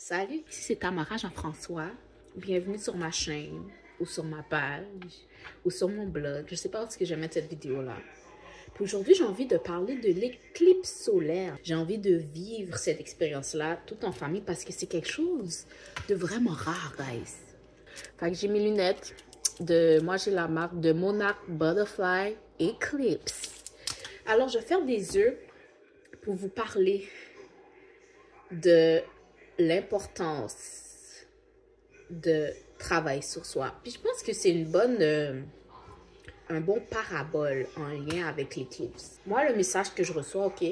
Salut, ici c'est Tamara Jean-François. Bienvenue sur ma chaîne, ou sur ma page, ou sur mon blog. Je ne sais pas où est-ce que je vais mettre cette vidéo-là. Puis aujourd'hui, j'ai envie de parler de l'éclipse solaire. J'ai envie de vivre cette expérience-là tout en famille parce que c'est quelque chose de vraiment rare, guys. Fait que j'ai mes lunettes. Moi, j'ai la marque de Monarch Butterfly Eclipse. Alors, je vais faire des yeux pour vous parler de l'importance de travailler sur soi. Puis je pense que c'est un bon parabole en lien avec l'éclipse. Moi, le message que je reçois, ok,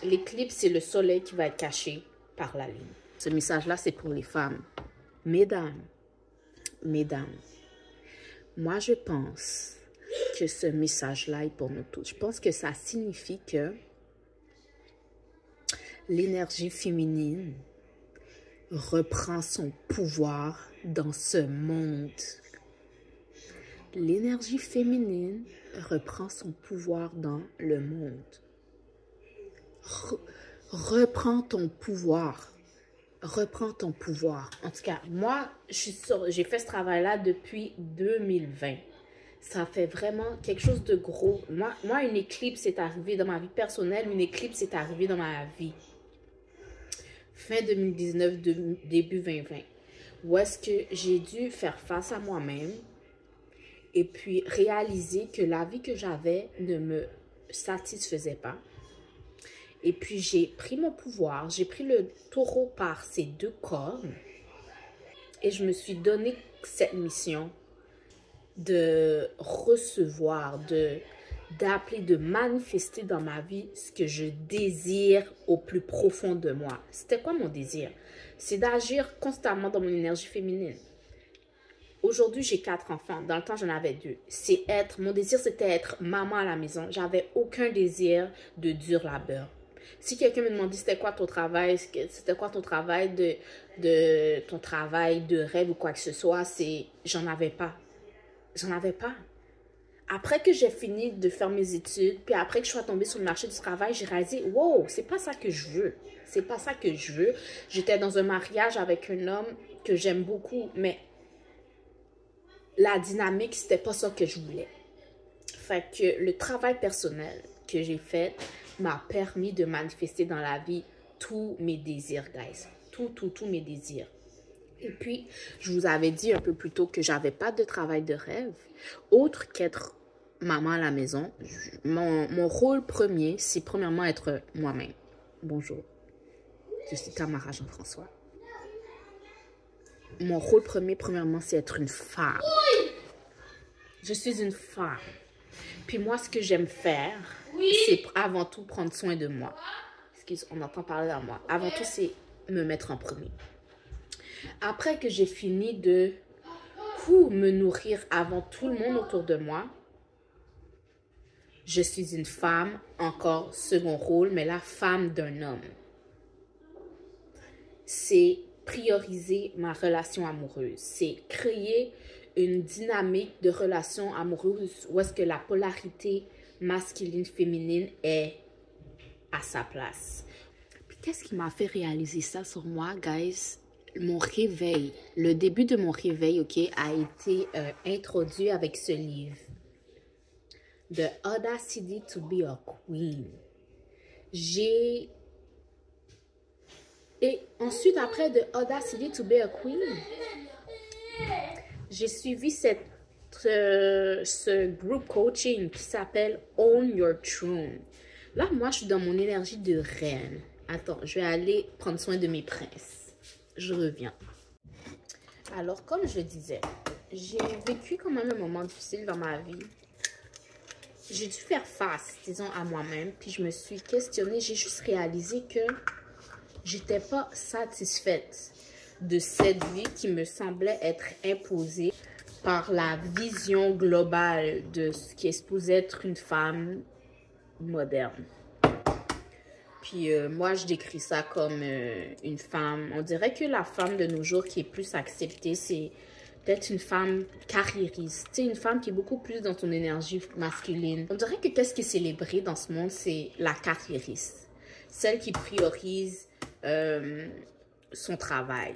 l'éclipse, c'est le soleil qui va être caché par la lune. Ce message-là, c'est pour les femmes. Mesdames, moi, je pense que ce message-là est pour nous tous. Je pense que ça signifie que l'énergie féminine reprend son pouvoir dans ce monde. L'énergie féminine reprend son pouvoir dans le monde. Reprends ton pouvoir. Reprends ton pouvoir. En tout cas, moi, j'ai fait ce travail-là depuis 2020. Ça fait vraiment quelque chose de gros. Moi, une éclipse est arrivée dans ma vie personnelle. Une éclipse est arrivée dans ma vie. Fin 2019, début 2020. Où est-ce que j'ai dû faire face à moi-même et puis réaliser que la vie que j'avais ne me satisfaisait pas. Et puis j'ai pris mon pouvoir, j'ai pris le taureau par ses deux cornes et je me suis donné cette mission de recevoir, d'appeler, de manifester dans ma vie ce que je désire au plus profond de moi. C'était quoi mon désir? C'est d'agir constamment dans mon énergie féminine. Aujourd'hui, j'ai 4 enfants. Dans le temps, j'en avais 2. Mon désir, c'était être maman à la maison. J'avais aucun désir de dur labeur. Si quelqu'un me demandait c'était quoi ton travail, ton travail de rêve ou quoi que ce soit, j'en avais pas. J'en avais pas. Après que j'ai fini de faire mes études, puis après que je sois tombée sur le marché du travail, j'ai réalisé, wow, c'est pas ça que je veux. C'est pas ça que je veux. J'étais dans un mariage avec un homme que j'aime beaucoup, mais la dynamique, c'était pas ça que je voulais. Fait que le travail personnel que j'ai fait m'a permis de manifester dans la vie tous mes désirs, guys. Tous mes désirs. Et puis, je vous avais dit un peu plus tôt que j'avais pas de travail de rêve, autre qu'être maman à la maison. Mon rôle premier, c'est premièrement être moi-même. Bonjour, je suis Tamara Jean-François. Mon rôle premier, premièrement, c'est être une femme. Je suis une femme. Puis moi, ce que j'aime faire, c'est avant tout prendre soin de moi. Excuse, on entend parler à moi. Avant tout, c'est me mettre en premier. Après que j'ai fini de me nourrir avant tout le monde autour de moi, je suis une femme, encore second rôle, mais la femme d'un homme. C'est prioriser ma relation amoureuse. C'est créer une dynamique de relation amoureuse où est-ce que la polarité masculine-féminine est à sa place. Puis qu'est-ce qui m'a fait réaliser ça sur moi, guys? Mon réveil, le début de mon réveil, ok, a été introduit avec ce livre. The Audacity to be a Queen. Et ensuite, après The Audacity to be a Queen, j'ai suivi ce group coaching qui s'appelle Own Your Throne. Là, moi, je suis dans mon énergie de reine. Attends, je vais aller prendre soin de mes princes. Je reviens. Alors, comme je disais, j'ai vécu quand même un moment difficile dans ma vie. J'ai dû faire face, disons, à moi-même. Puis je me suis questionnée. J'ai juste réalisé que j'étais pas satisfaite de cette vie qui me semblait être imposée par la vision globale de ce qui est supposé être une femme moderne. Puis moi, je décris ça comme une femme. On dirait que la femme de nos jours qui est plus acceptée, c'est peut-être une femme carriériste. Tu sais, une femme qui est beaucoup plus dans son énergie masculine. On dirait que qu'est-ce qui est célébré dans ce monde, c'est la carriériste. Celle qui priorise son travail.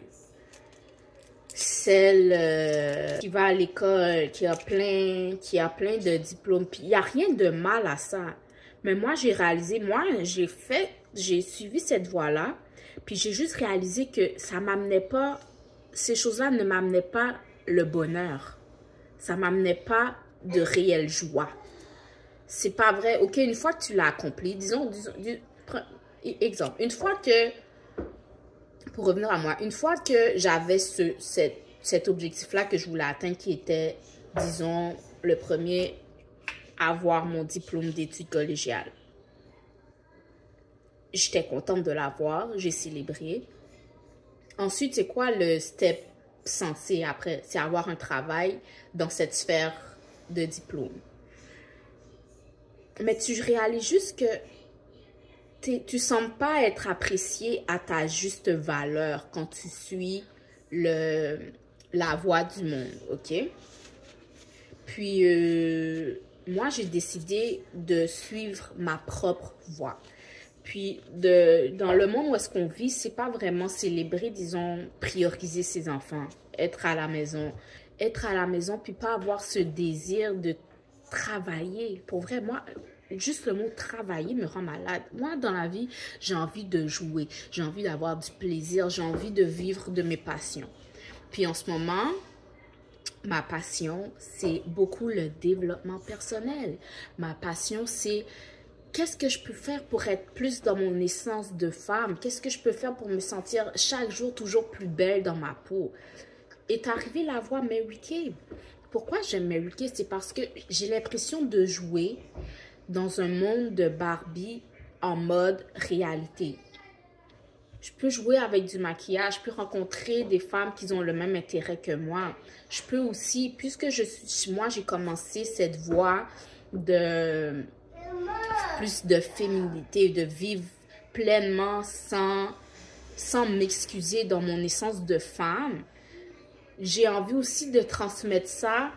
Celle qui va à l'école, qui a plein de diplômes. Puis il n'y a rien de mal à ça. Mais moi, j'ai réalisé, j'ai suivi cette voie-là. Puis j'ai juste réalisé que ça m'amenait pas, ces choses-là ne m'amenaient pas le bonheur. Ça m'amenait pas de réelle joie. C'est pas vrai. OK, une fois que tu l'as accompli, exemple, une fois que, pour revenir à moi, une fois que j'avais cet objectif-là que je voulais atteindre, qui était, disons, le premier, avoir mon diplôme d'études collégiales. J'étais contente de l'avoir, j'ai célébré. Ensuite, c'est quoi le step censé après? C'est avoir un travail dans cette sphère de diplôme. Mais tu réalises juste que tu sembles pas être apprécié à ta juste valeur quand tu suis la voie du monde, OK? Puis, moi, j'ai décidé de suivre ma propre voie. Puis, dans le monde où est-ce qu'on vit, c'est pas vraiment célébrer, disons, prioriser ses enfants, être à la maison, puis pas avoir ce désir de travailler. Pour vrai, moi, juste le mot travailler me rend malade. Moi, dans la vie, j'ai envie de jouer, j'ai envie d'avoir du plaisir, j'ai envie de vivre de mes passions. Puis en ce moment, ma passion, c'est beaucoup le développement personnel. Ma passion, c'est qu'est-ce que je peux faire pour être plus dans mon essence de femme? Qu'est-ce que je peux faire pour me sentir chaque jour toujours plus belle dans ma peau? Est arrivée la voix Mary Kay. Pourquoi j'aime Mary Kay? C'est parce que j'ai l'impression de jouer dans un monde de Barbie en mode réalité. Je peux jouer avec du maquillage, je peux rencontrer des femmes qui ont le même intérêt que moi. Je peux aussi, puisque moi j'ai commencé cette voie de plus de féminité, de vivre pleinement sans m'excuser dans mon essence de femme. J'ai envie aussi de transmettre ça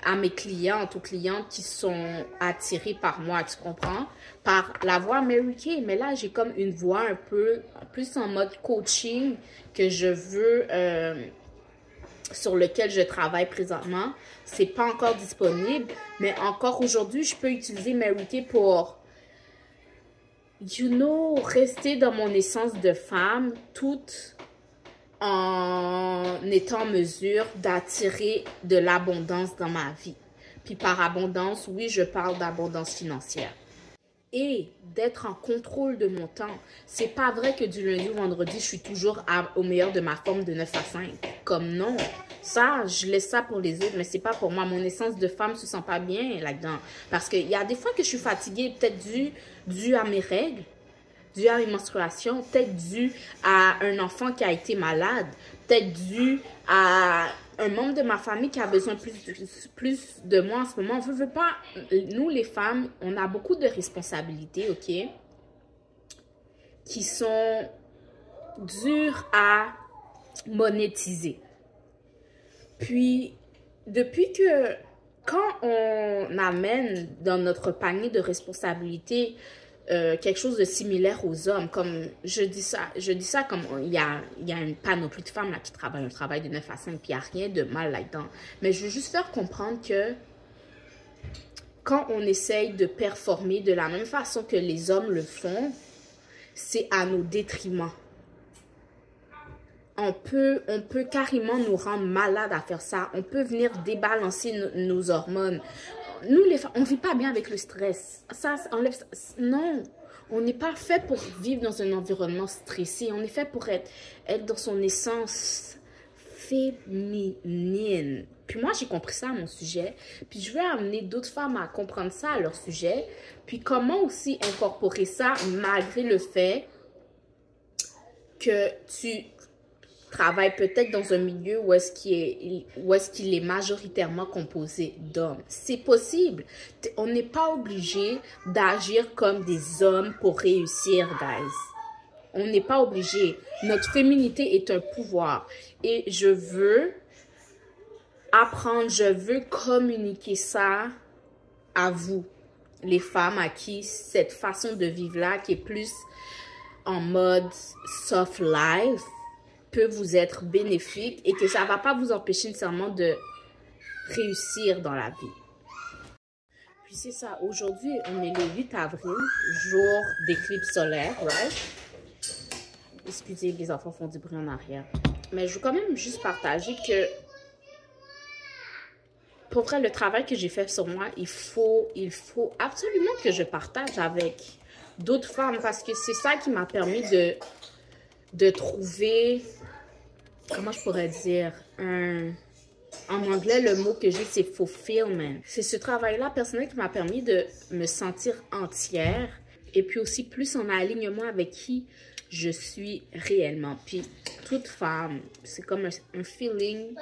à mes clientes, aux clientes qui sont attirées par moi, tu comprends? Par la voix Mary Kay. Mais là, j'ai comme une voix un peu plus en mode coaching que je veux, sur lequel je travaille présentement. C'est pas encore disponible, mais encore aujourd'hui, je peux utiliser Mary Kay pour, rester dans mon essence de femme, toute en étant en mesure d'attirer de l'abondance dans ma vie. Puis par abondance, oui, je parle d'abondance financière. Et d'être en contrôle de mon temps. C'est pas vrai que du lundi au vendredi, je suis toujours au meilleur de ma forme de 9 à 5. Comme non. Ça, je laisse ça pour les autres, mais c'est pas pour moi. Mon essence de femme se sent pas bien là-dedans. Parce qu'il y a des fois que je suis fatiguée, peut-être dû à mes règles, dû à mes menstruations, peut-être dû à un enfant qui a été malade, peut-être dû à un membre de ma famille qui a besoin plus de moi en ce moment. On veut pas, nous les femmes, on a beaucoup de responsabilités, OK, qui sont dures à monétiser. Puis, depuis que, quand on amène dans notre panier de responsabilités quelque chose de similaire aux hommes, comme je dis ça comme il y a une panoplie de femmes là, qui travaillent un travail de 9 à 5, puis il n'y a rien de mal là-dedans. Mais je veux juste faire comprendre que quand on essaye de performer de la même façon que les hommes le font, c'est à nos détriments. On peut carrément nous rendre malades à faire ça. On peut venir débalancer nos hormones. Nous, les femmes, on ne vit pas bien avec le stress. Ça enlève... Non, on n'est pas fait pour vivre dans un environnement stressé. On est fait pour être dans son essence féminine. Puis moi, j'ai compris ça à mon sujet. Puis je veux amener d'autres femmes à comprendre ça à leur sujet. Puis comment aussi incorporer ça malgré le fait que tu travaille peut-être dans un milieu où est-ce qu'il est majoritairement composé d'hommes. C'est possible. On n'est pas obligé d'agir comme des hommes pour réussir, guys. On n'est pas obligé. Notre féminité est un pouvoir. Et je veux apprendre, je veux communiquer ça à vous, les femmes à qui cette façon de vivre-là, qui est plus en mode soft life, peut vous être bénéfique et que ça ne va pas vous empêcher nécessairement de réussir dans la vie. Puis c'est ça, aujourd'hui, on est le 8 avril, jour d'éclipse solaire, right? Excusez, les enfants font du bruit en arrière. Mais je veux quand même juste partager que, pour vrai, le travail que j'ai fait sur moi, il faut absolument que je partage avec d'autres femmes parce que c'est ça qui m'a permis de trouver, comment je pourrais dire, en anglais, le mot que j'ai, c'est fulfillment. C'est ce travail-là personnel qui m'a permis de me sentir entière et puis aussi plus en alignement avec qui je suis réellement. Puis toute femme, c'est comme un feeling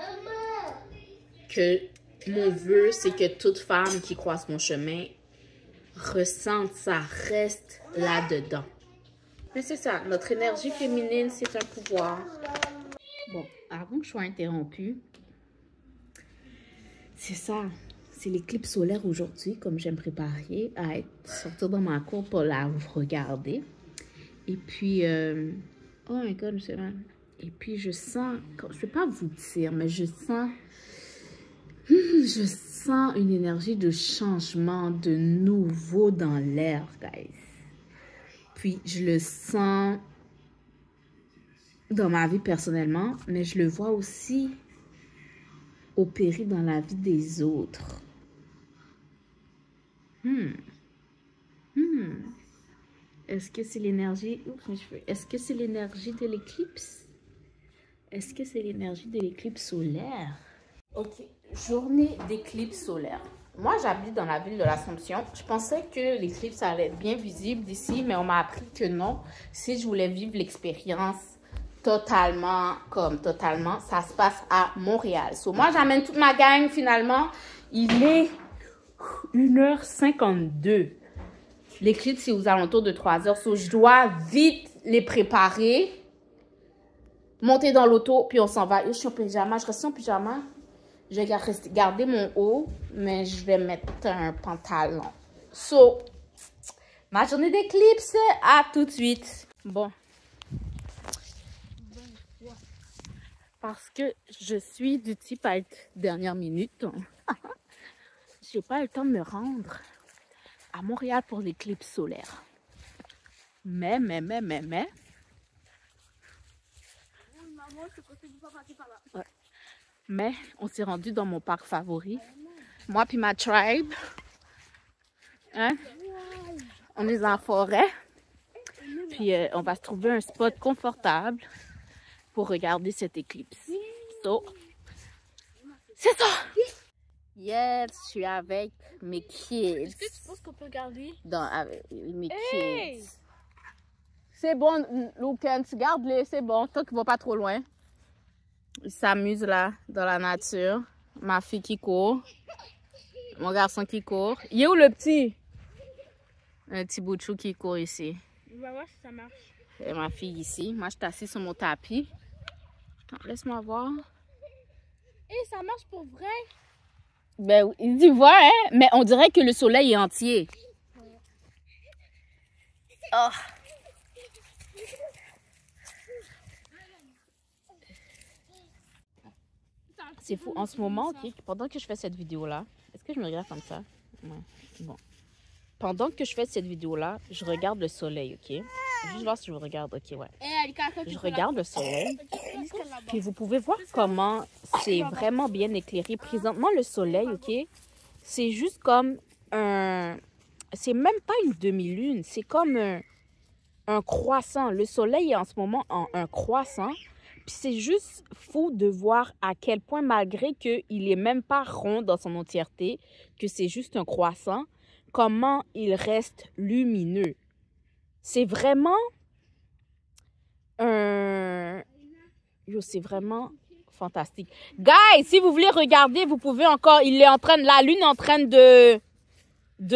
que mon vœu, c'est que toute femme qui croise mon chemin ressente ça, reste là-dedans. Mais c'est ça, notre énergie féminine, c'est un pouvoir. Bon, avant que je sois interrompue, c'est ça, c'est l'éclipse solaire aujourd'hui, comme j'aime préparer à sortir dans ma cour pour la regarder. Et puis, oh my god, c'est mal. Et puis je sens, je ne vais pas vous dire, mais je sens une énergie de changement, de nouveau dans l'air, guys. Puis je le sens dans ma vie personnellement, mais je le vois aussi opérer dans la vie des autres. Est-ce que c'est l'énergie... Est-ce que c'est l'énergie de l'éclipse? Est-ce que c'est l'énergie de l'éclipse solaire? Ok, journée d'éclipse solaire. Moi, j'habite dans la ville de l'Assomption. Je pensais que l'éclipse allait être bien visible d'ici, mais on m'a appris que non. Si je voulais vivre l'expérience totalement, ça se passe à Montréal. So, moi, j'amène toute ma gang, finalement. Il est 1h52. L'éclipse, c'est aux alentours de 3h. So, je dois vite les préparer, monter dans l'auto, puis on s'en va. Je suis en pyjama, je reste en pyjama. Je vais garder mon haut, mais je vais mettre un pantalon. So, ma journée d'éclipse, à tout de suite. Bon. Parce que je suis du type à être dernière minute. Je n'ai pas eu le temps de me rendre à Montréal pour l'éclipse solaire. Mais. Ouais. Mais on s'est rendu dans mon parc favori. Moi puis ma tribe. Hein? On est en forêt. Puis on va se trouver un spot confortable pour regarder cette éclipse. So, c'est ça! Yes, je suis avec mes kids. Est-ce que tu penses qu'on peut regarder? Avec mes kids. C'est bon, Lucan, tu gardes-les, c'est bon. Tant qu'ils ne vont pas trop loin. Ils s'amusent là, dans la nature. Ma fille qui court. Mon garçon qui court. Il est où le petit? Un petit bout de chou qui court ici. On va voir si ça marche. Et ma fille ici. Moi, je suis assise sur mon tapis. Laisse-moi voir. Et ça marche pour vrai? Ben, il dit voir, hein? Mais on dirait que le soleil est entier. Oh. C'est fou. En ce moment, okay, pendant que je fais cette vidéo-là, est-ce que je me regarde comme ça? Ouais. Bon. Pendant que je fais cette vidéo-là, je regarde le soleil, ok? Juste voir si je vous regarde, ok, ouais. Je regarde le soleil. Puis vous pouvez voir comment c'est vraiment bien éclairé. Présentement, le soleil, ok? C'est juste comme un... C'est même pas une demi-lune. C'est comme un croissant. Le soleil est en ce moment en un croissant. Puis c'est juste fou de voir à quel point, malgré qu'il est même pas rond dans son entièreté, que c'est juste un croissant, comment il reste lumineux. C'est vraiment c'est vraiment fantastique. Guys, si vous voulez regarder, vous pouvez encore... La lune est en train de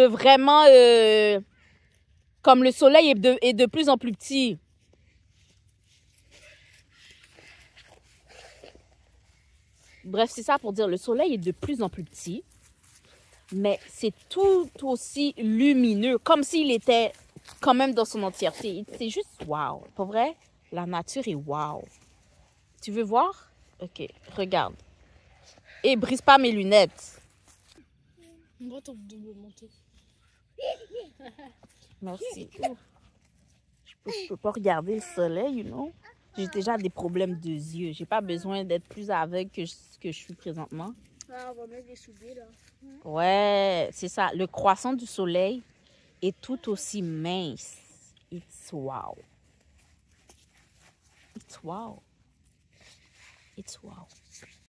vraiment... comme le soleil est de plus en plus petit. Bref, c'est ça pour dire, le soleil est de plus en plus petit, mais c'est tout aussi lumineux, comme s'il était quand même dans son entièreté. C'est juste wow. Pour vrai, la nature est wow. Tu veux voir? Ok, regarde. Et brise pas mes lunettes. On va ton double manteau. Merci. Je peux pas regarder le soleil, you know? J'ai déjà des problèmes de yeux. J'ai pas besoin d'être plus aveugle que je suis présentement. Ah, on va mettre des souliers là. Ouais, c'est ça. Le croissant du soleil est tout aussi mince. It's wow. It's wow. It's wow.